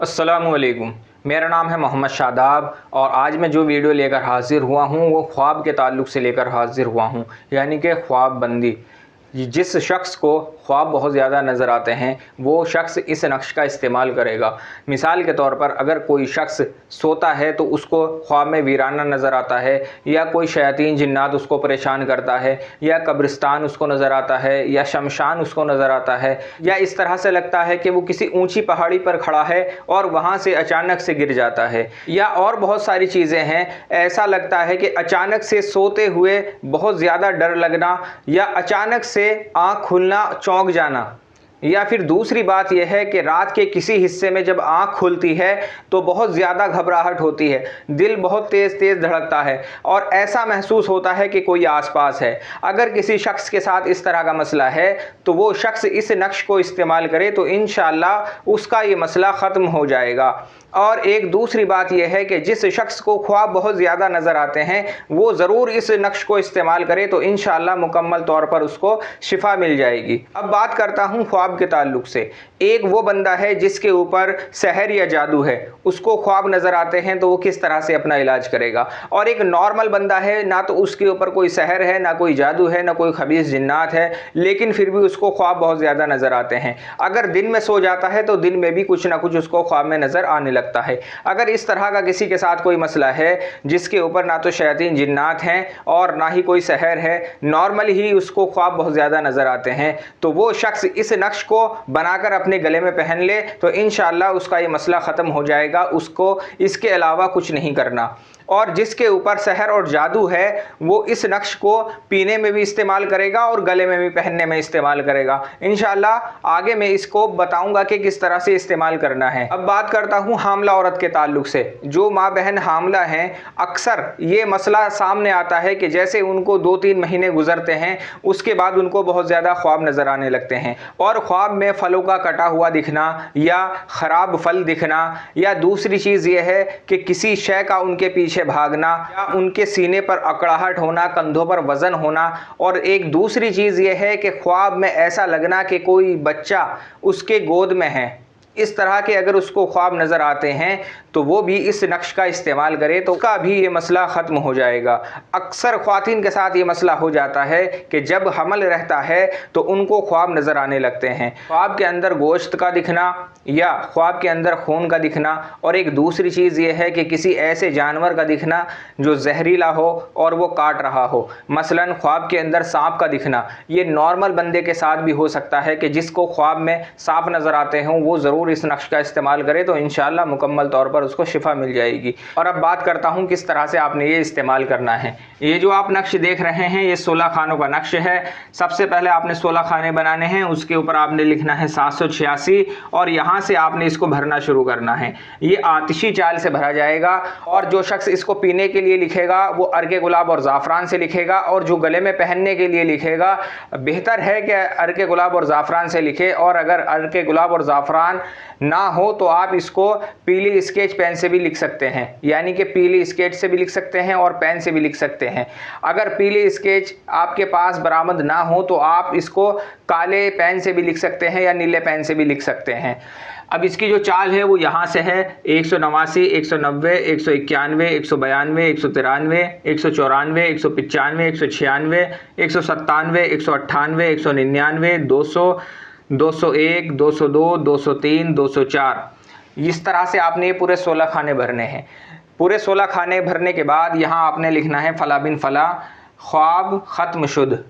अस्सलामुअलैकुम। मेरा नाम है मोहम्मद शादाब और आज मैं जो वीडियो लेकर हाज़िर हुआ हूँ वो ख्वाब के ताल्लुक़ से लेकर हाज़िर हुआ हूँ, यानी कि ख्वाब बंदी। जिस शख्स को ख्वाब बहुत ज़्यादा नज़र आते हैं वो शख्स इस नक्श का इस्तेमाल करेगा। मिसाल के तौर पर अगर कोई शख्स सोता है तो उसको ख्वाब में वीराना नज़र आता है, या कोई शयातीन जिन्नात उसको परेशान करता है, या कब्रिस्तान उसको नज़र आता है, या शमशान उसको नज़र आता है, या इस तरह से लगता है कि वो किसी ऊंची पहाड़ी पर खड़ा है और वहाँ से अचानक से गिर जाता है, या और बहुत सारी चीज़ें हैं। ऐसा लगता है कि अचानक से सोते हुए बहुत ज़्यादा डर लगना, या अचानक से आँख खुलना, चौंक जाना। या फिर दूसरी बात यह है कि रात के किसी हिस्से में जब आँख खुलती है तो बहुत ज़्यादा घबराहट होती है, दिल बहुत तेज़ तेज़ धड़कता है और ऐसा महसूस होता है कि कोई आसपास है। अगर किसी शख्स के साथ इस तरह का मसला है तो वो शख्स इस नक्श को इस्तेमाल करे तो इंशाअल्लाह उसका ये मसला ख़त्म हो जाएगा। और एक दूसरी बात यह है कि जिस शख्स को ख्वाब बहुत ज़्यादा नज़र आते हैं वो ज़रूर इस नक्श को इस्तेमाल करे तो इंशाअल्लाह मुकम्मल तौर पर उसको शिफा मिल जाएगी। अब बात करता हूँ ख्वाब के ताल्लुक़ से। एक वो बंदा है जिसके ऊपर सहर या जादू है, उसको ख्वाब नज़र आते हैं तो वो किस तरह से अपना इलाज करेगा। और एक नॉर्मल बंदा है, ना तो उसके ऊपर कोई सहर है, ना कोई जादू है, ना कोई खबीस जिन्नात है, लेकिन फिर भी उसको ख्वाब बहुत ज़्यादा नज़र आते हैं। अगर दिन में सो जाता है तो दिन में भी कुछ ना कुछ उसको ख्वाब में नज़र आने लगता है। अगर इस तरह का किसी के साथ कोई मसला है जिसके ऊपर ना तो शैतान जिन्नात हैं और ना ही कोई सहर है, नॉर्मली ही उसको ख्वाब बहुत ज़्यादा नज़र आते हैं, तो वो शख्स इस नक्श को बनाकर अपने गले में पहन ले तो इंशाअल्लाह उसका ये मसला ख़त्म हो जाएगा। उसको इसके अलावा कुछ नहीं करना। और जिसके ऊपर सहर और जादू है वो इस नक्श को पीने में भी इस्तेमाल करेगा और गले में भी पहनने में इस्तेमाल करेगा। इंशाअल्लाह आगे मैं इसको बताऊंगा कि किस तरह से इस्तेमाल करना है। अब बात करता हूँ हामला औरत के ताल्लुक से। जो माँ बहन हामला हैं, अक्सर ये मसला सामने आता है कि जैसे उनको 2-3 महीने गुजरते हैं उसके बाद उनको बहुत ज़्यादा ख्वाब नज़र आने लगते हैं, और ख्वाब में फलों का कटा हुआ दिखना या ख़राब फल दिखना, या दूसरी चीज़ ये है कि किसी शय का उनके पीछे भागना, या उनके सीने पर अकड़ाहट होना, कंधों पर वजन होना। और एक दूसरी चीज़ यह है कि ख्वाब में ऐसा लगना कि कोई बच्चा उसके गोद में है। इस तरह के अगर उसको ख्वाब नज़र आते हैं तो वो भी इस नक्श का इस्तेमाल करे तो उसका भी ये मसला ख़त्म हो जाएगा। अक्सर ख्वातीन के साथ ये मसला हो जाता है कि जब हमल रहता है तो उनको ख्वाब नज़र आने लगते हैं, ख्वाब के अंदर गोश्त का दिखना या ख्वाब के अंदर खून का दिखना। और एक दूसरी चीज़ ये है कि किसी ऐसे जानवर का दिखना जो जहरीला हो और वो काट रहा हो, मसलन ख्वाब के अंदर सांप का दिखना। ये नॉर्मल बंदे के साथ भी हो सकता है कि जिसको ख्वाब में सांप नज़र आते हों वो ज़रूर इस नक्श का इस्तेमाल करे तो इंशाअल्लाह मुकम्मल तौर पर उसको शिफा मिल जाएगी। और अब बात करता हूँ किस तरह से आपने ये इस्तेमाल करना है। ये जो आप नक्श देख रहे हैं ये 16 खानों का नक्श है। सबसे पहले आपने 16 खाने बनाने हैं, उसके ऊपर आपने लिखना है 786 और यहाँ से आपने इसको भरना शुरू करना है। ये आतिशी चाल से भरा जाएगा और जो शख्स इसको पीने के लिए लिखेगा वो अर्के गुलाब और ज़ाफ़रान से लिखेगा, और जो गले में पहनने के लिए लिखेगा बेहतर है कि अर्के गुलाब और ज़ाफ़रान से लिखे। और अगर अर्के गुलाब और ज़ाफ़रान ना हो तो आप इसको पीली स्केच पेन से भी लिख सकते हैं, यानी कि पीली स्केच से भी लिख सकते हैं और पेन से भी लिख सकते हैं। अगर पीली स्केच आपके पास बरामद ना हो तो आप इसको काले पेन से भी लिख सकते हैं या नीले पेन से भी लिख सकते हैं। अब इसकी जो चाल है वो यहाँ से है 189, 190, 191, 192, 193, 194, 195, 196, 197, 198, 199, 200, 201, 202, 203, 204। इस तरह से आपने ये पूरे 16 खाने भरने हैं। पूरे 16 खाने भरने के बाद यहाँ आपने लिखना है फला बिन फला ख्वाब ख़त्म शुद,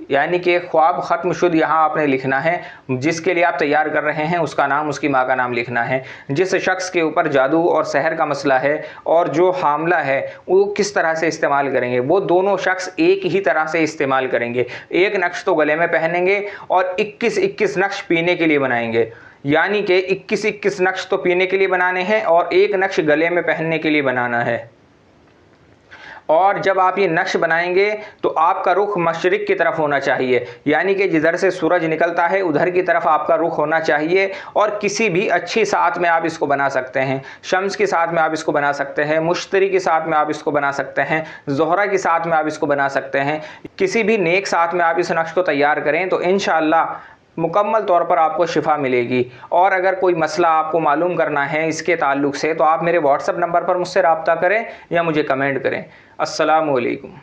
यानी कि ख्वाब ख़त्म शुद यहाँ आपने लिखना है। जिसके लिए आप तैयार कर रहे हैं उसका नाम, उसकी माँ का नाम लिखना है। जिस शख्स के ऊपर जादू और सहर का मसला है और जो हामला है वो किस तरह से इस्तेमाल करेंगे, वो दोनों शख्स एक ही तरह से इस्तेमाल करेंगे। एक नक्श तो गले में पहनेंगे और 21-21 नक्श पीने के लिए बनाएंगे, यानी कि 21-21 नक्श तो पीने के लिए बनाने हैं और एक नक्श गले में पहनने के लिए बनाना है। और जब आप ये नक्श बनाएंगे तो आपका रुख मशरिक की तरफ होना चाहिए, यानी कि जिधर से सूरज निकलता है उधर की तरफ आपका रुख होना चाहिए। और किसी भी अच्छी साथ में आप इसको बना सकते हैं, शम्स की साथ में आप इसको बना सकते हैं, मुश्तरी की साथ में आप इसको बना सकते हैं, ज़ोहरा की साथ में आप इसको बना सकते हैं। किसी भी नेक साथ में आप इस नक्श को तैयार करें तो इंशाअल्लाह मुकम्मल तौर पर आपको शिफा मिलेगी। और अगर कोई मसला आपको मालूम करना है इसके ताल्लुक़ से तो आप मेरे व्हाट्सएप नंबर पर मुझसे रब्ता करें या मुझे कमेंट करें। अस्सलामु अलैकुम।